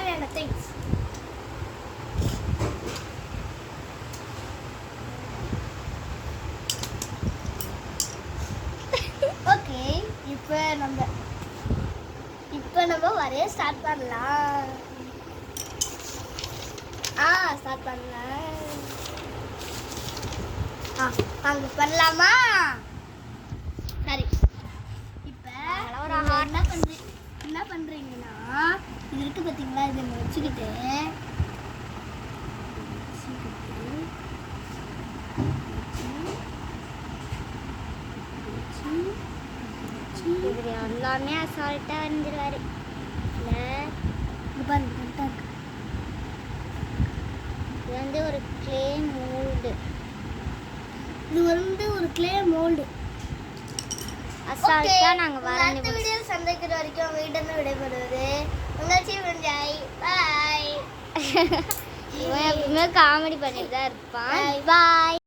தேவையான things. Okay, இப்போ நம்ம வரைய ஸ்டார்ட் பண்ணலாம். ஸ்டார்ட் பண்ணலாம். வாங்க பண்ணலாமா? சரி, இப்போ என்ன பண்ணுறீங்கன்னா, இது இருக்கு பார்த்தீங்களா, இதை வச்சுக்கிட்டு எல்லாமே அசால்ட்டாக வந்துடுவார். இது பாருங்க, கரெக்டாக இருக்கு. இது வந்து ஒரு கிளே மோல்டு. இது வந்து ஒரு கிளே மோல்டு. அசால்ட்டாக நாங்கள் வரைஞ்சு. அடுத்த வீடியோவில் சந்திக்கிற வரைக்கும் உங்கள்கிட்ட விடைபெறுவது உங்கள் சிவன்ஜாய். பாய். எப்பவுமே காமெடி பண்ணிட்டு தான் இருப்பான். பாய்.